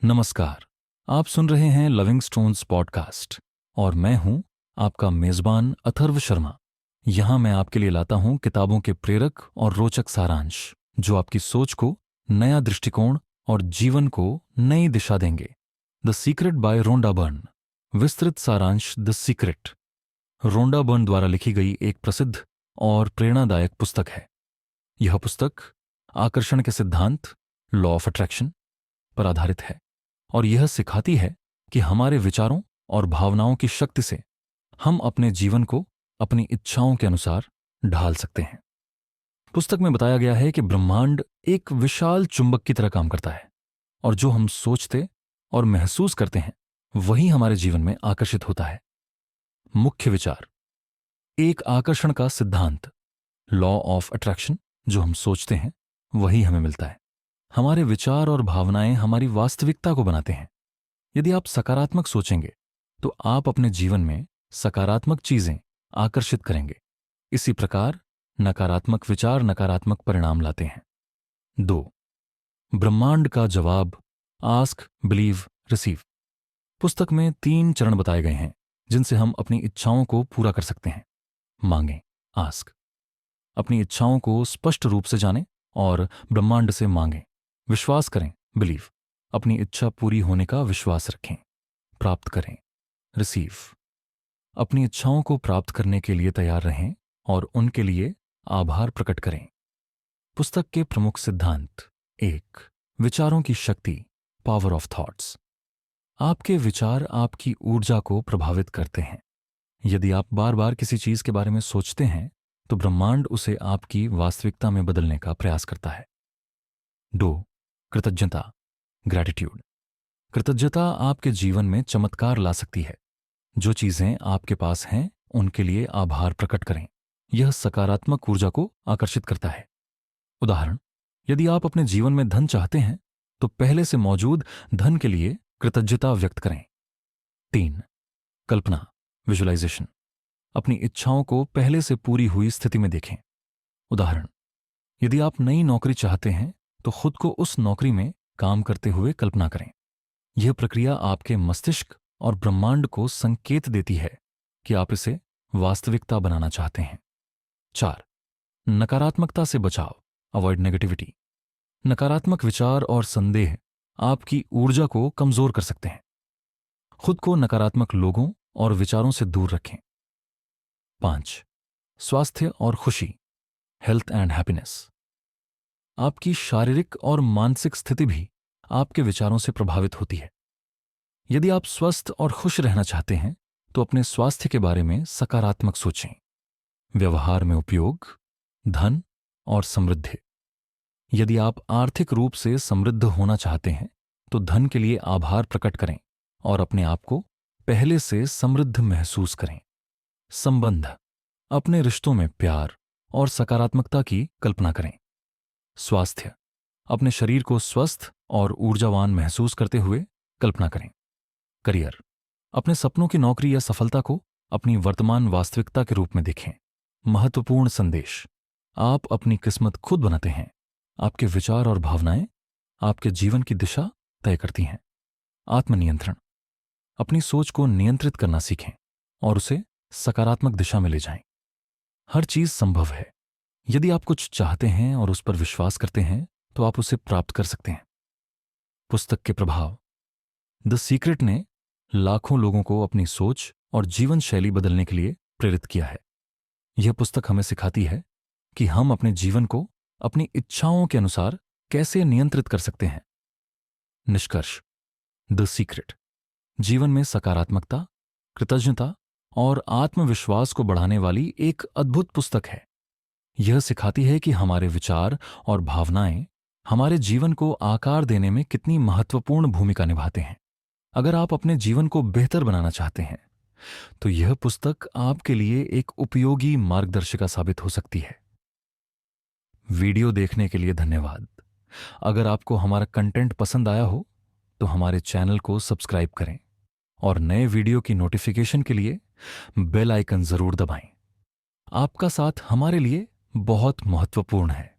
नमस्कार। आप सुन रहे हैं लविंग स्टोन्स पॉडकास्ट और मैं हूं आपका मेजबान अथर्व शर्मा। यहां मैं आपके लिए लाता हूं किताबों के प्रेरक और रोचक सारांश जो आपकी सोच को नया दृष्टिकोण और जीवन को नई दिशा देंगे। The secret by Rhonda Byrne. विस्तृत सारांश द सीक्रेट रोंडा बर्न द्वारा लिखी गई एक प्रसिद्ध और प्रेरणादायक पुस्तक है। यह पुस्तक आकर्षण के सिद्धांत लॉ ऑफ अट्रैक्शन पर आधारित है और यह सिखाती है कि हमारे विचारों और भावनाओं की शक्ति से हम अपने जीवन को अपनी इच्छाओं के अनुसार ढाल सकते हैं। पुस्तक में बताया गया है कि ब्रह्मांड एक विशाल चुंबक की तरह काम करता है और जो हम सोचते और महसूस करते हैं वही हमारे जीवन में आकर्षित होता है। मुख्य विचार: एक आकर्षण का सिद्धांत लॉ ऑफ अट्रैक्शन। जो हम सोचते हैं वही हमें मिलता है। हमारे विचार और भावनाएं हमारी वास्तविकता को बनाते हैं। यदि आप सकारात्मक सोचेंगे तो आप अपने जीवन में सकारात्मक चीजें आकर्षित करेंगे। इसी प्रकार नकारात्मक विचार नकारात्मक परिणाम लाते हैं। 2. ब्रह्मांड का जवाब: आस्क, बिलीव, रिसीव। पुस्तक में 3 चरण बताए गए हैं जिनसे हम अपनी इच्छाओं को पूरा कर सकते हैं। मांगें, आस्क। अपनी इच्छाओं को स्पष्ट रूप से जानें और ब्रह्मांड से मांगें। विश्वास करें, बिलीव। अपनी इच्छा पूरी होने का विश्वास रखें। प्राप्त करें, रिसीव। अपनी इच्छाओं को प्राप्त करने के लिए तैयार रहें और उनके लिए आभार प्रकट करें। पुस्तक के प्रमुख सिद्धांत: 1. विचारों की शक्ति, पावर ऑफ थॉट्स। आपके विचार आपकी ऊर्जा को प्रभावित करते हैं। यदि आप बार बार किसी चीज के बारे में सोचते हैं तो ब्रह्मांड उसे आपकी वास्तविकता में बदलने का प्रयास करता है। 2. कृतज्ञता, ग्रैटिट्यूड। कृतज्ञता आपके जीवन में चमत्कार ला सकती है। जो चीजें आपके पास हैं उनके लिए आभार प्रकट करें। यह सकारात्मक ऊर्जा को आकर्षित करता है। उदाहरण: यदि आप अपने जीवन में धन चाहते हैं तो पहले से मौजूद धन के लिए कृतज्ञता व्यक्त करें। 3. कल्पना, विजुअलाइजेशन। अपनी इच्छाओं को पहले से पूरी हुई स्थिति में देखें। उदाहरण: यदि आप नई नौकरी चाहते हैं तो खुद को उस नौकरी में काम करते हुए कल्पना करें। यह प्रक्रिया आपके मस्तिष्क और ब्रह्मांड को संकेत देती है कि आप इसे वास्तविकता बनाना चाहते हैं। 4. नकारात्मकता से बचाव, अवॉइड नेगेटिविटी। नकारात्मक विचार और संदेह आपकी ऊर्जा को कमजोर कर सकते हैं। खुद को नकारात्मक लोगों और विचारों से दूर रखें। 5. स्वास्थ्य और खुशी, हेल्थ एंड हैप्पीनेस। आपकी शारीरिक और मानसिक स्थिति भी आपके विचारों से प्रभावित होती है। यदि आप स्वस्थ और खुश रहना चाहते हैं तो अपने स्वास्थ्य के बारे में सकारात्मक सोचें। व्यवहार में उपयोग, धन और समृद्धि। यदि आप आर्थिक रूप से समृद्ध होना चाहते हैं तो धन के लिए आभार प्रकट करें और अपने आप को पहले से समृद्ध महसूस करें। संबंध: अपने रिश्तों में प्यार और सकारात्मकता की कल्पना करें। स्वास्थ्य: अपने शरीर को स्वस्थ और ऊर्जावान महसूस करते हुए कल्पना करें। करियर: अपने सपनों की नौकरी या सफलता को अपनी वर्तमान वास्तविकता के रूप में देखें। महत्वपूर्ण संदेश: आप अपनी किस्मत खुद बनाते हैं। आपके विचार और भावनाएं आपके जीवन की दिशा तय करती हैं। आत्मनियंत्रण: अपनी सोच को नियंत्रित करना सीखें और उसे सकारात्मक दिशा में ले जाएं। हर चीज संभव है। यदि आप कुछ चाहते हैं और उस पर विश्वास करते हैं तो आप उसे प्राप्त कर सकते हैं। पुस्तक के प्रभाव: द सीक्रेट ने लाखों लोगों को अपनी सोच और जीवन शैली बदलने के लिए प्रेरित किया है। यह पुस्तक हमें सिखाती है कि हम अपने जीवन को अपनी इच्छाओं के अनुसार कैसे नियंत्रित कर सकते हैं। निष्कर्ष: द सीक्रेट जीवन में सकारात्मकता, कृतज्ञता और आत्मविश्वास को बढ़ाने वाली एक अद्भुत पुस्तक है। यह सिखाती है कि हमारे विचार और भावनाएं हमारे जीवन को आकार देने में कितनी महत्वपूर्ण भूमिका निभाते हैं। अगर आप अपने जीवन को बेहतर बनाना चाहते हैं तो यह पुस्तक आपके लिए एक उपयोगी मार्गदर्शिका साबित हो सकती है। वीडियो देखने के लिए धन्यवाद। अगर आपको हमारा कंटेंट पसंद आया हो तो हमारे चैनल को सब्सक्राइब करें और नए वीडियो की नोटिफिकेशन के लिए बेल आइकन जरूर दबाएं। आपका साथ हमारे लिए बहुत महत्वपूर्ण है।